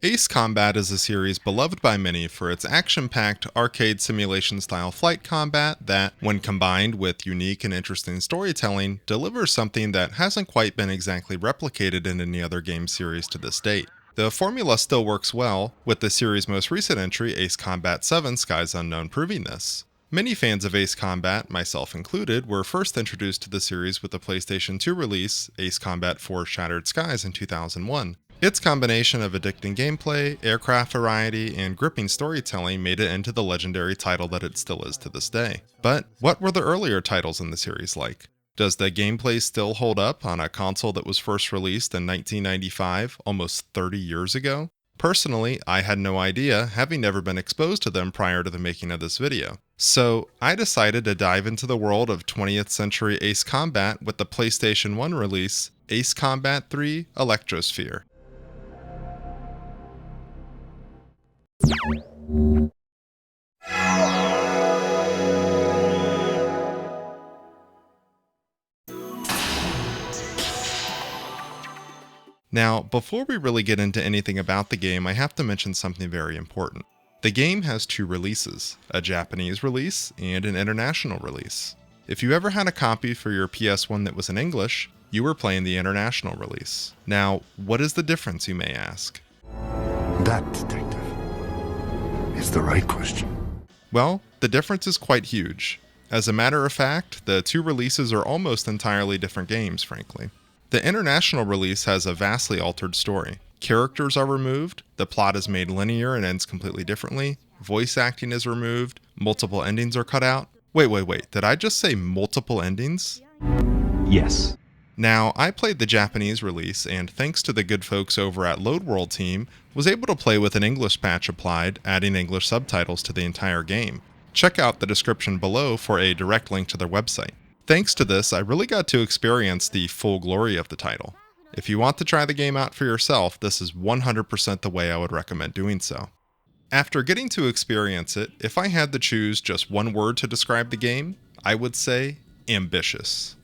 Ace Combat is a series beloved by many for its action-packed arcade simulation-style flight combat that, when combined with unique and interesting storytelling, delivers something that hasn't quite been exactly replicated in any other game series to this date. The formula still works well, with the series' most recent entry, Ace Combat 7 Skies Unknown, proving this. Many fans of Ace Combat, myself included, were first introduced to the series with the PlayStation 2 release, Ace Combat 4 Shattered Skies in 2001. Its combination of addicting gameplay, aircraft variety, and gripping storytelling made it into the legendary title that it still is to this day. But what were the earlier titles in the series like? Does the gameplay still hold up on a console that was first released in 1995, almost 30 years ago? Personally, I had no idea, having never been exposed to them prior to the making of this video. So, I decided to dive into the world of 20th century Ace Combat with the PlayStation 1 release, Ace Combat 3 Electrosphere. Now, before we really get into anything about the game, I have to mention something very important. The game has two releases, a Japanese release and an international release. If you ever had a copy for your PS1 that was in English, you were playing the international release. Now, what is the difference, you may ask? That, detective, is the right question. Well, the difference is quite huge. As a matter of fact, the two releases are almost entirely different games, frankly. The international release has a vastly altered story. Characters are removed, the plot is made linear and ends completely differently, voice acting is removed, multiple endings are cut out. Wait, did I just say multiple endings? Yes. Now, I played the Japanese release, and thanks to the good folks over at Loadworld team, was able to play with an English patch applied, adding English subtitles to the entire game. Check out the description below for a direct link to their website. Thanks to this, I really got to experience the full glory of the title. If you want to try the game out for yourself, this is 100% the way I would recommend doing so. After getting to experience it, if I had to choose just one word to describe the game, I would say ambitious.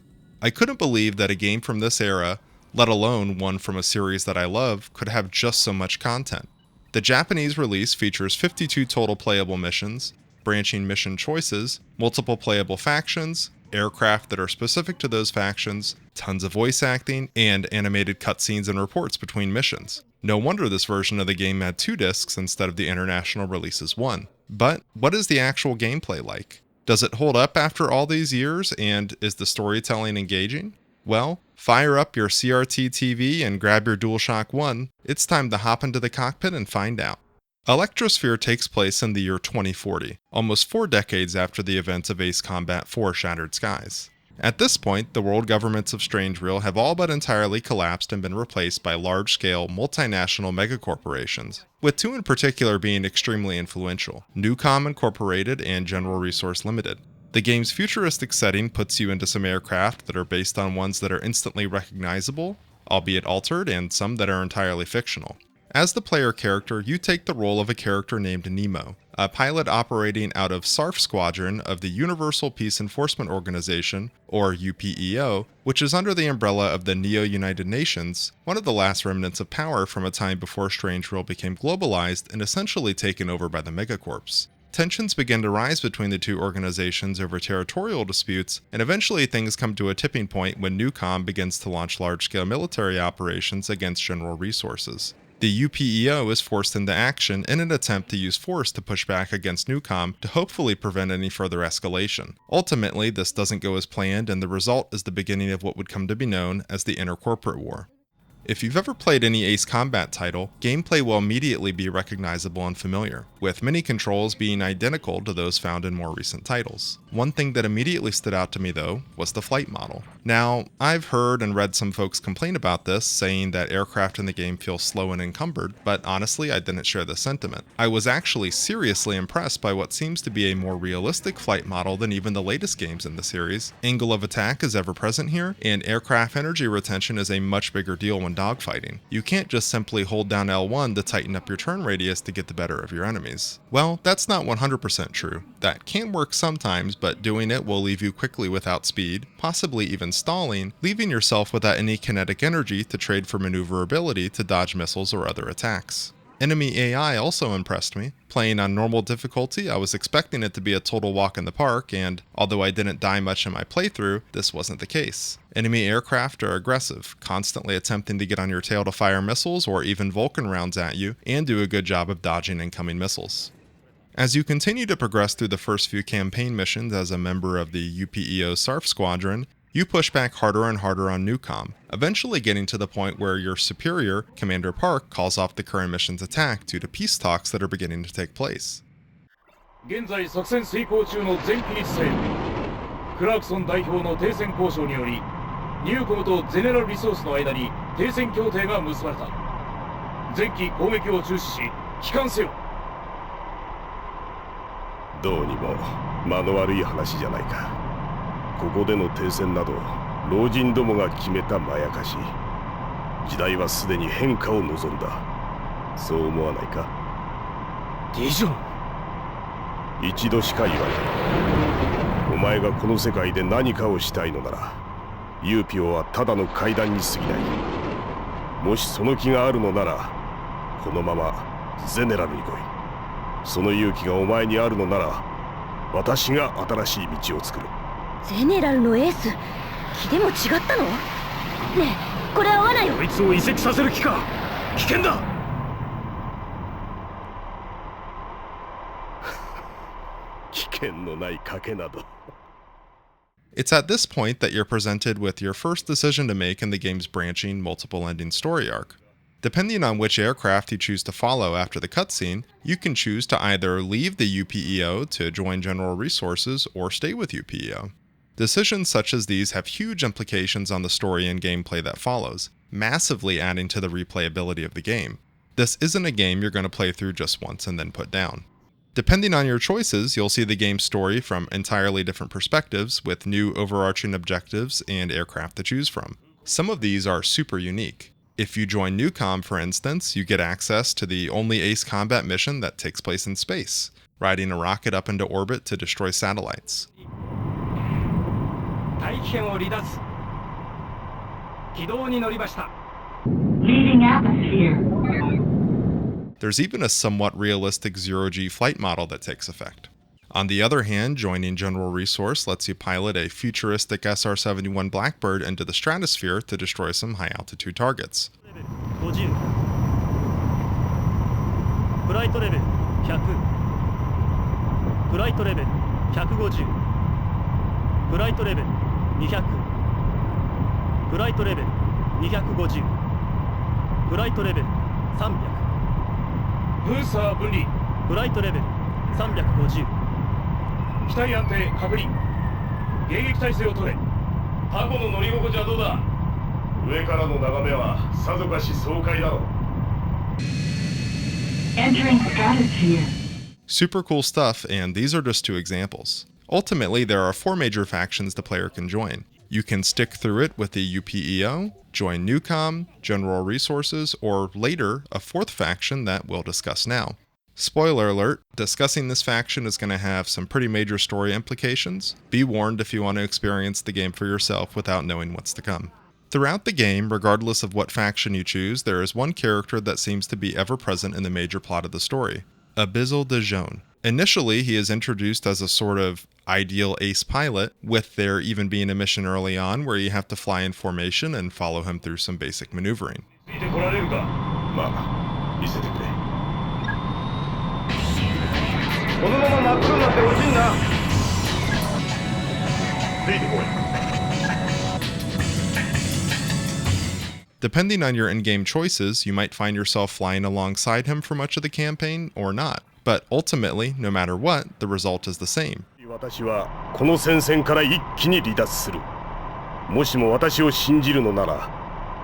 I couldn't believe that a game from this era, let alone one from a series that I love, could have just so much content. The Japanese release features 52 total playable missions, branching mission choices, multiple playable factions, aircraft that are specific to those factions, tons of voice acting, and animated cutscenes and reports between missions. No wonder this version of the game had 2 discs instead of the international release's 1. But what is the actual gameplay like? Does it hold up after all these years, and is the storytelling engaging? Well, fire up your CRT TV and grab your DualShock 1. It's time to hop into the cockpit and find out. Electrosphere takes place in the year 2040, almost 4 decades after the events of Ace Combat 4 Shattered Skies. At this point, the world governments of Strangereal have all but entirely collapsed and been replaced by large-scale, multinational megacorporations, with 2 in particular being extremely influential, Newcom Incorporated and General Resource Limited. The game's futuristic setting puts you into some aircraft that are based on ones that are instantly recognizable, albeit altered, and some that are entirely fictional. As the player character, you take the role of a character named Nemo, a pilot operating out of SARF Squadron of the Universal Peace Enforcement Organization, or UPEO, which is under the umbrella of the Neo-United Nations, one of the last remnants of power from a time before Strangereal became globalized and essentially taken over by the megacorps. Tensions begin to rise between the two organizations over territorial disputes, and eventually things come to a tipping point when Newcom begins to launch large-scale military operations against General Resources. The UPEO is forced into action in an attempt to use force to push back against Newcom to hopefully prevent any further escalation. Ultimately, this doesn't go as planned, and the result is the beginning of what would come to be known as the Intercorporate War. If you've ever played any Ace Combat title, gameplay will immediately be recognizable and familiar, with many controls being identical to those found in more recent titles. One thing that immediately stood out to me though, was the flight model. Now, I've heard and read some folks complain about this, saying that aircraft in the game feel slow and encumbered, but honestly I didn't share this sentiment. I was actually seriously impressed by what seems to be a more realistic flight model than even the latest games in the series. Angle of attack is ever present here, and aircraft energy retention is a much bigger deal when dogfighting. You can't just simply hold down L1 to tighten up your turn radius to get the better of your enemies. Well, that's not 100% true. That can work sometimes, but doing it will leave you quickly without speed, possibly even stalling, leaving yourself without any kinetic energy to trade for maneuverability to dodge missiles or other attacks. Enemy AI also impressed me. Playing on normal difficulty, I was expecting it to be a total walk in the park, and although I didn't die much in my playthrough, this wasn't the case. Enemy aircraft are aggressive, constantly attempting to get on your tail to fire missiles or even Vulcan rounds at you, and do a good job of dodging incoming missiles. As you continue to progress through the first few campaign missions as a member of the UPEO SARF Squadron, you push back harder and harder on Newcom, eventually getting to the point where your superior, Commander Park, calls off the current mission's attack due to peace talks that are beginning to take place. 現在作戦遂行中の全機密戦クラークソン代表の停戦交渉によりニューコムとゼネラルリソースの間に停戦協定が結ばれた全機攻撃を中止し帰還せよどうにも間の悪い話じゃないかここでの停戦など老人どもが決めたまやかし時代はすでに変化を望んだそう思わないかディジョン一度しか言わないお前がこの世界で何かをしたいのならユーピオはただの階段に過ぎないもしその気があるのならこのままゼネラルに来いその勇気がお前にあるのなら私が新しい道を作るゼネラルのエース気でも違ったのねえこれ合わないよこいつを移籍させる気か危険だ危険のない賭けなど It's at this point that you're presented with your first decision to make in the game's branching, multiple-ending story arc. Depending on which aircraft you choose to follow after the cutscene, you can choose to either leave the UPEO to join General Resources or stay with UPEO. Decisions such as these have huge implications on the story and gameplay that follows, massively adding to the replayability of the game. This isn't a game you're going to play through just once and then put down. Depending on your choices, you'll see the game's story from entirely different perspectives with new overarching objectives and aircraft to choose from. Some of these are super unique. If you join Newcom, for instance, you get access to the only ace combat mission that takes place in space, riding a rocket up into orbit to destroy satellites. 大気圏を離脱軌道に乗りました Leaving atmosphere. There's even a somewhat realistic zero-G flight model that takes effect. On the other hand, joining General Resource lets you pilot a futuristic SR-71 Blackbird into the stratosphere to destroy some high-altitude targets. 50フライトレベル100フライトレベル150フライトレベル200フライトレベル250フライトレベル300ブースター分離フライトレベル350機体安定確認迎撃態勢を取れタコの乗り心地はどうだ上からの眺めはさぞかし爽快だろう Entering stratosphere. Super cool stuff, and these are just two examples. Ultimately, there are 4 major factions the player can join. You can stick through it with the UPEO, join Newcom, General Resources, or later, a 4th faction that we'll discuss now. Spoiler alert, discussing this faction is going to have some pretty major story implications. Be warned if you want to experience the game for yourself without knowing what's to come. Throughout the game, regardless of what faction you choose, there is one character that seems to be ever present in the major plot of the story, Abyssal de Jaune. Initially, he is introduced as a sort of ideal ace pilot, with there even being a mission early on where you have to fly in formation and follow him through some basic maneuvering. ついてこられるかまあ見せてくれこのまま真っ黒になってほしいんだついてこい Depending on your in-game choices, you might find yourself flying alongside him for much of the campaign, or not. But ultimately, no matter what, the result is the same. 私はこの戦線から一気に離脱するもしも私を信じるのなら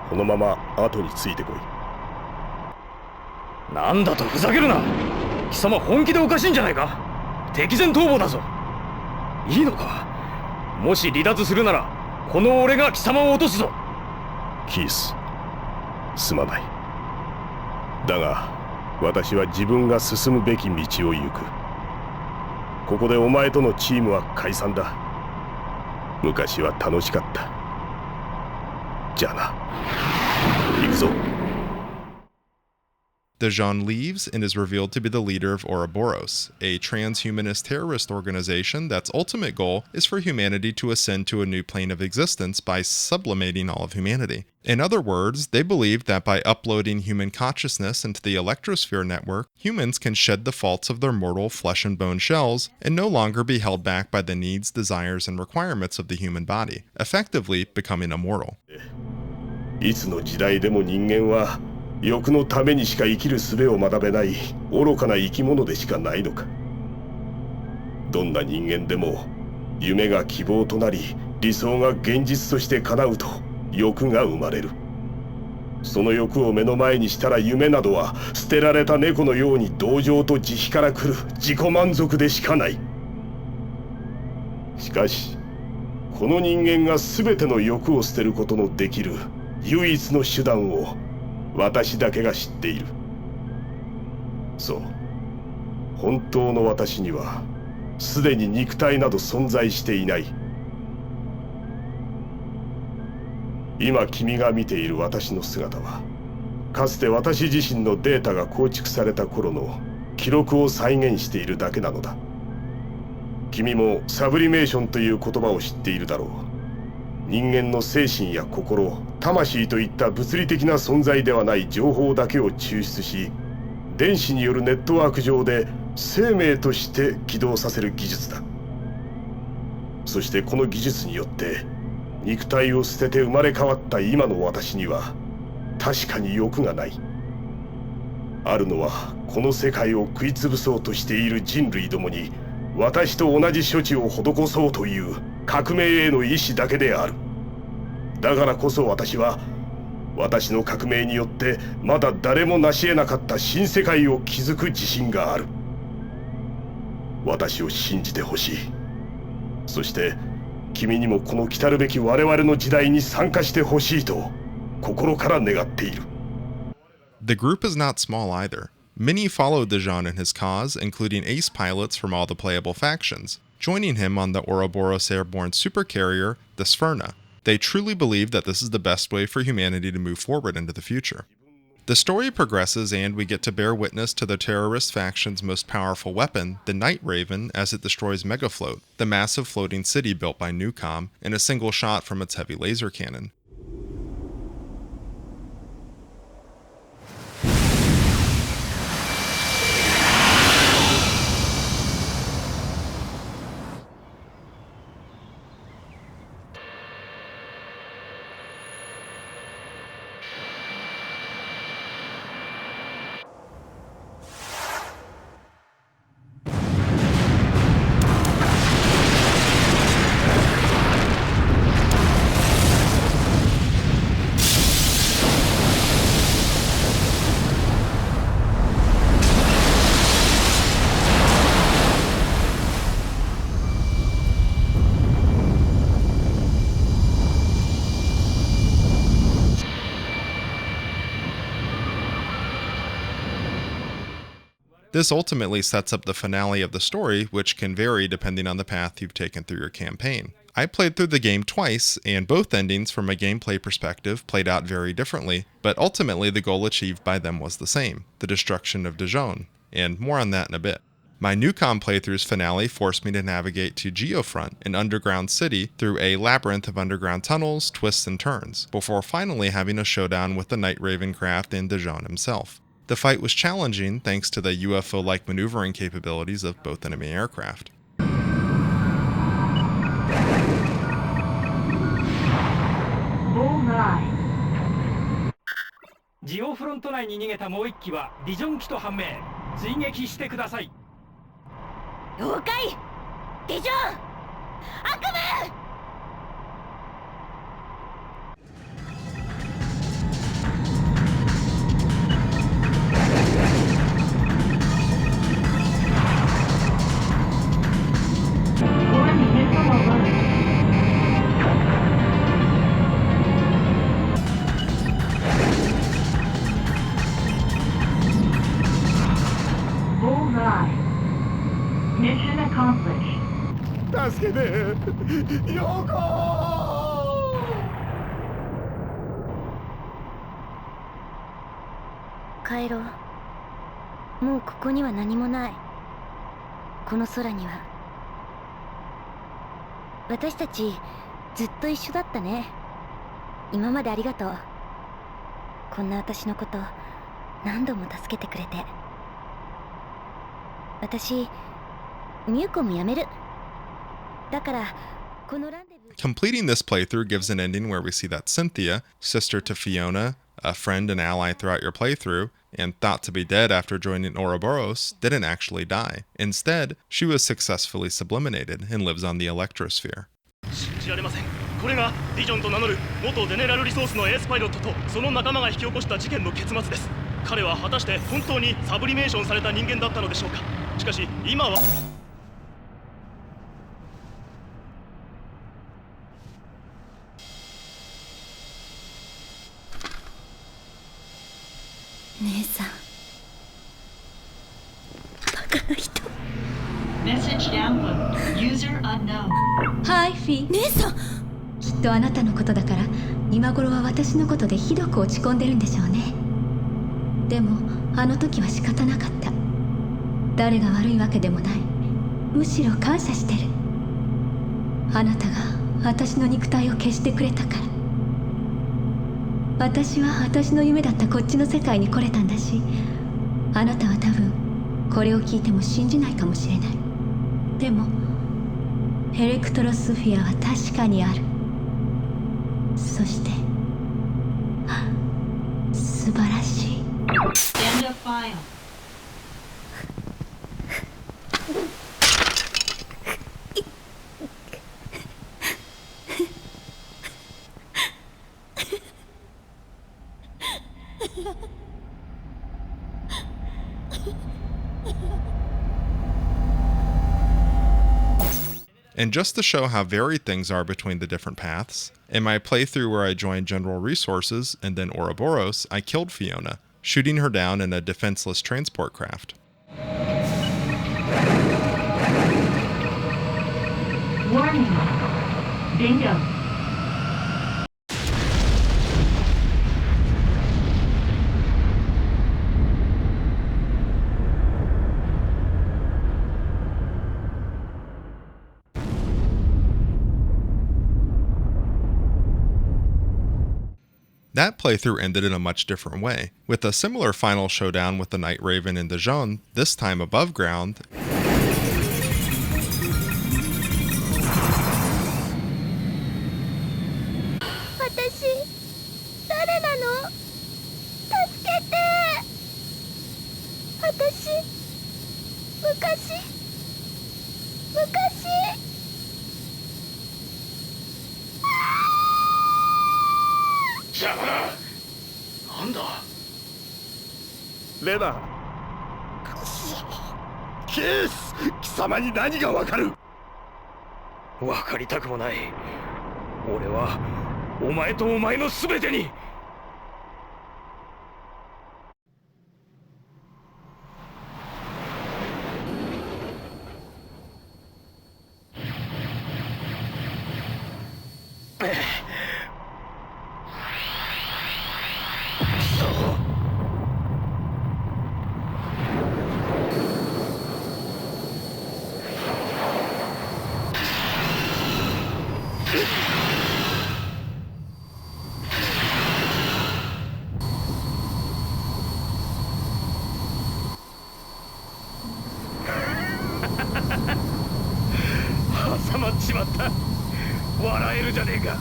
このまま後についてこいなんだとふざけるな貴様本気でおかしいんじゃないか敵前逃亡だぞいいのかもし離脱するならこの俺が貴様を落とすぞキースすまないだが私は自分が進むべき道を行くここでお前とのチームは解散だ昔は楽しかったじゃあな行くぞ Dejan leaves and is revealed to be the leader of Ouroboros, a transhumanist terrorist organization that's ultimate goal is for humanity to ascend to a new plane of existence by sublimating all of humanity. In other words, they believe that by uploading human consciousness into the Electrosphere network, humans can shed the faults of their mortal flesh and bone shells and no longer be held back by the needs, desires, and requirements of the human body, effectively becoming immortal. いつの時代でも人間は欲のためにしか生きる術を学べない愚かな生き物でしかないのか。どんな人間でも夢が希望となり理想が現実として叶うと欲が生まれる。その欲を目の前にしたら夢などは捨てられた猫のように同情と慈悲から来る自己満足でしかない。しかしこの人間が全ての欲を捨てることのできる唯一の手段を私だけが知っている。そう、本当の私にはすでに肉体など存在していない。今君が見ている私の姿はかつて私自身のデータが構築された頃の記録を再現しているだけなのだ。君もサブリメーションという言葉を知っているだろう。人間の精神や心、魂といった物理的な存在ではない情報だけを抽出し、電子によるネットワーク上で生命として起動させる技術だ。そしてこの技術によって肉体を捨てて生まれ変わった今の私には確かに欲がない。あるのはこの世界を食い潰そうとしている人類どもに私と同じ処置を施そうという革命への意志だけである。だからこそ私は私の革命によってまだ誰も成し得なかった新世界を築く自信がある。私を信じてほしい。そして君にもこの来たるべき我々の時代に参加してほしいと心から願っている。The group is not small either. Many followed Dejan in his cause, including ace pilots from all the playable factions, joining him on the Ouroboros airborne supercarrier, the Sferna. They truly believe that this is the best way for humanity to move forward into the future. The story progresses and we get to bear witness to the terrorist faction's most powerful weapon, the Night Raven, as it destroys Megafloat, the massive floating city built by Newcom, in a single shot from its heavy laser cannon. This ultimately sets up the finale of the story, which can vary depending on the path you've taken through your campaign. I played through the game twice, and both endings from a gameplay perspective played out very differently, but ultimately the goal achieved by them was the same, the destruction of Dejan, and more on that in a bit. My Newcom playthrough's finale forced me to navigate to Geofront, an underground city, through a labyrinth of underground tunnels, twists, and turns, before finally having a showdown with the Night Raven craft and Dejan himself. The fight was challenging thanks to the UFO-like maneuvering capabilities of both enemy aircraft. Bullseye. ジオフロント内に逃げたもう一機はディジョン機と判明。追撃してください。了解。ディジョン悪夢。One missile alert. Bullseye. Mission accomplished. 助けてヨコ。帰ろう。もうここには何もない。この空には。私たちずっと一緒だったね。今までありがとう。こんな私のこと何度も助けてくれて。私ミュウコもやめる。だからこのランデブー。 Completing this playthrough gives an ending where we see that Cynthia, sister to Fiona, a friend and ally throughout your playthrough, and thought to be dead after joining Ouroboros, didn't actually die. Instead, she was successfully subliminated and lives on the Electrosphere. 信じられません。これがディジョンと名乗る元ゼネラルリソースのエースパイロットとその仲間が引き起こした事件の結末です。彼は果たして本当にサブリメーションされた人間だったのでしょうか。しかし今は姉さん、バカな人。 Message download. User unknown. はい、フィ。姉さん、きっとあなたのことだから今頃は私のことでひどく落ち込んでるんでしょうね。でもあの時は仕方なかった。誰が悪いわけでもない。むしろ感謝してる。あなたが私の肉体を消してくれたから。私は私の夢だったこっちの世界に来れたんだし、あなたは多分これを聞いても信じないかもしれない。でもエレクトロスフィアは確かにある。そして素晴らしい。 End of file. And just to show how varied things are between the different paths, in my playthrough where I joined General Resources and then Ouroboros, I killed Fiona, shooting her down in a defenseless transport craft. Warning. Bingo. 'That playthrough ended in a much different way, with a similar final showdown with the Night Raven and Dijon, this time above ground, 私誰なの？助けて。私昔邪魔だ。なんだ。レナケース、貴様に何がわかる。分かりたくもない。俺はお前とお前の全てに。挟まっちまった。笑えるじゃねえか。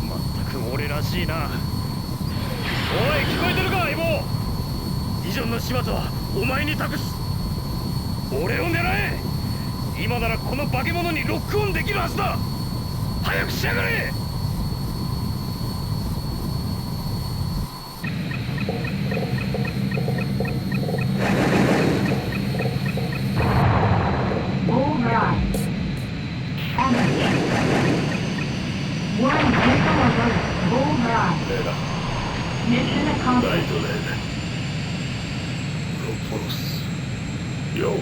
まったく俺らしいな。おい、聞こえてるか相棒。ディジョンの始末はお前に託す。俺を狙え。今ならこの化け物にロックオンできるはずだ。早くしやがれ。レナ、 Mission ライ accomplished. トレール、ロポロス、ヨーク。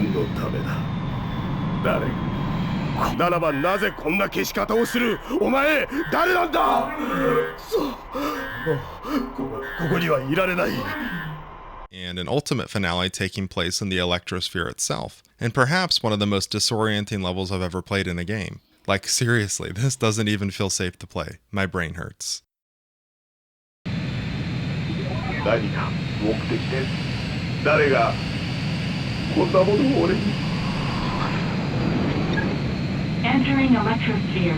何のためだ。誰が。ならばなぜこんな消し方をする。お前誰なんだ。そうもうここにはいられない。And an ultimate finale taking place in the Electrosphere itself, and perhaps one of the most disorienting levels I've ever played in a game. Like, seriously, this doesn't even feel safe to play. My brain hurts. 何か目的で誰がこんなものを俺に。 Entering Electrosphere.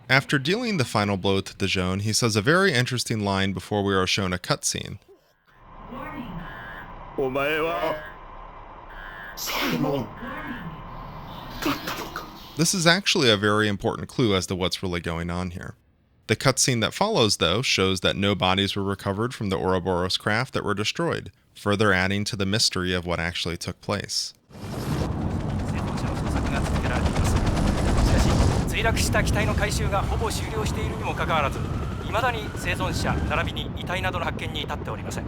After dealing the final blow to Dijon, he says a very interesting line before we are shown a cutscene. お前はサイモンだったのか。 This is actually a very important clue as to what's really going on here. The cutscene that follows, though, shows that no bodies were recovered from the Ouroboros craft that were destroyed, further adding to the mystery of what actually took place. 墜落した機体の回収がほぼ終了しているにもかかわらず、未だに生存者並びに遺体などの発見に至っておりません。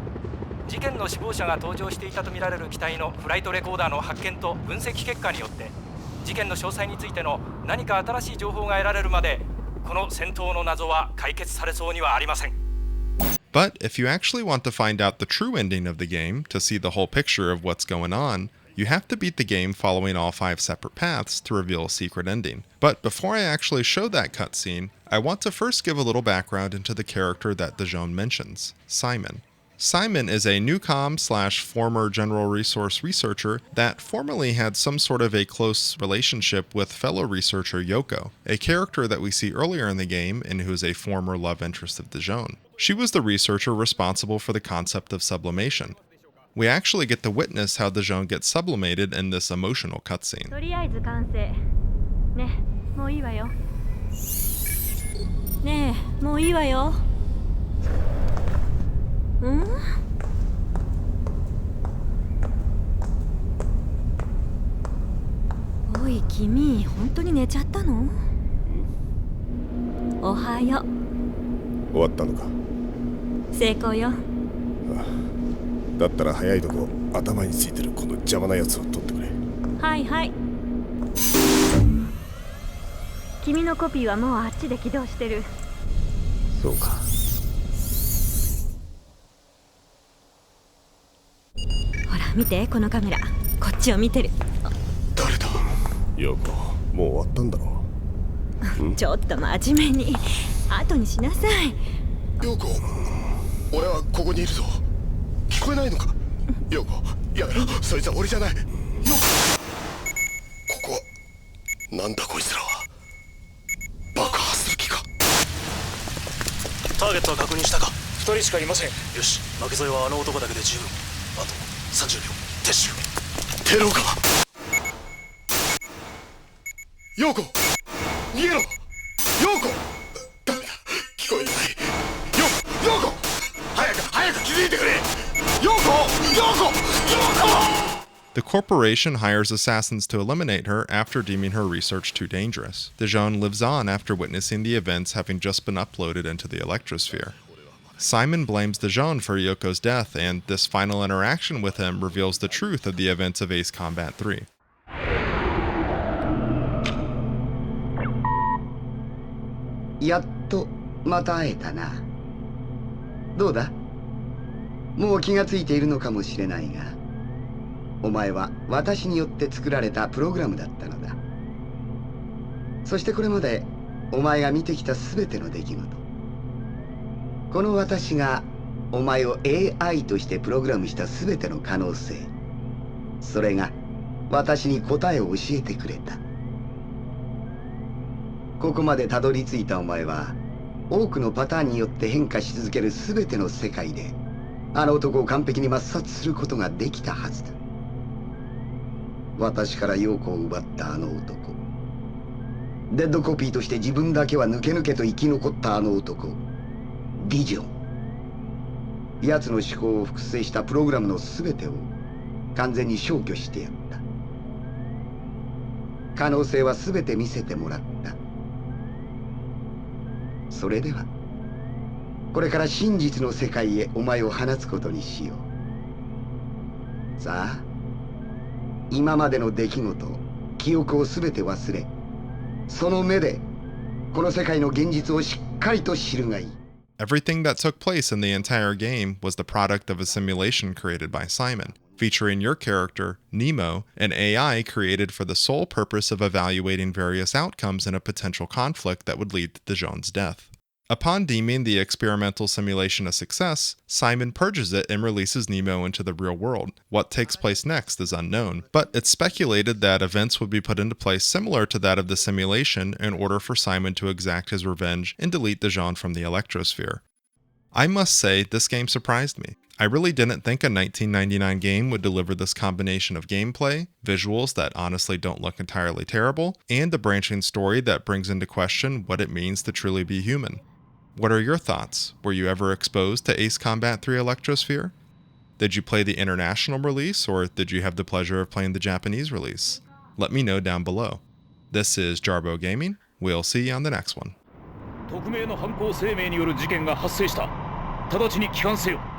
事件の死亡者が搭乗していたとみられる機体のフライトレコーダーの発見と分析結果によって、事件の詳細についての何か新しい情報が得られるまで、この戦闘の謎は解決されそうにはありません。But if you actually want to find out the true ending of the game, to see the whole picture of what's going on, you have to beat the game following all 5 separate paths to reveal a secret ending. But before I actually show that cutscene, I want to first give a little background into the character that Dijon mentions, Simon. Simon is a Newcom/former General Resource researcher that formerly had some sort of a close relationship with fellow researcher Yoko, a character that we see earlier in the game and who is a former love interest of Dijon. She was the researcher responsible for the concept of sublimation. We actually get to witness how Dijon gets sublimated in this emotional cutscene. とりあえず完成。ねえ、もういいわよ。ねえ、もういいわよ。ん？おい君、本当に寝ちゃったの？おはよう。終わったのか。成功よ。だったら早いとこ頭についてるこの邪魔なやつを取ってくれ。はいはい。君のコピーはもうあっちで起動してる。そうか。ほら見てこのカメラ、こっちを見てる。誰だ。ヨコ、もう終わったんだろう。ちょっと真面目に後にしなさい。ヨコ、俺はここにいるぞ。聞こえないのか。ヨコ、やめろ、そいつは俺じゃない。ヨコ、ここはなんだこいつらは。爆破する気か。ターゲットは確認したか。2人しかいません。よし、負け添えはあの男だけで十分。あと30秒。撤収。テロか。ヨコ、逃げろ。ヨコ、ダメだ、聞こえない。ヨコ、早く気づいてくれ。ヨコ。The corporation hires assassins to eliminate her after deeming her research too dangerous. Dijon lives on after witnessing the events having just been uploaded into the Electrosphere. Simon blames Dijon for Yoko's death, and this final interaction with him reveals the truth of the events of Ace Combat 3. やっとまた会えたな。どうだ？もう気がついているのかもしれないが、お前は私によって作られたプログラムだったのだ。そしてこれまでお前が見てきた全ての出来事、この私がお前を AI としてプログラムした全ての可能性、それが私に答えを教えてくれた。ここまでたどり着いたお前は、多くのパターンによって変化し続ける全ての世界であの男を完璧に抹殺することができたはずだ。私から陽子を奪ったあの男、デッドコピーとして自分だけは抜け生き残ったあの男、ディジョン。奴の思考を複製したプログラムの全てを完全に消去してやった。可能性は全て見せてもらった。それではこれから真実の世界へお前を放つことにしよう。さあ、今までの出来事、記憶を全て忘れ、その目でこの世界の現実をしっかりと知るがいい。Everything that took place in the entire game was the product of a simulation created by Simon, featuring your character, Nemo, an AI created for the sole purpose of evaluating various outcomes in a potential conflict that would lead to Dijon's death. Upon deeming the experimental simulation a success, Simon purges it and releases Nemo into the real world. What takes place next is unknown, but it's speculated that events would be put into place similar to that of the simulation in order for Simon to exact his revenge and delete Dijon from the Electrosphere. I must say, this game surprised me. I really didn't think a 1999 game would deliver this combination of gameplay, visuals that honestly don't look entirely terrible, and a branching story that brings into question what it means to truly be human. What are your thoughts? Were you ever exposed to Ace Combat 3 Electrosphere? Did you play the international release, or did you have the pleasure of playing the Japanese release? Let me know down below. This is Jarbo Gaming. We'll see you on the next one. 匿名の犯行声明による事件が発生した。直ちに帰還せよ。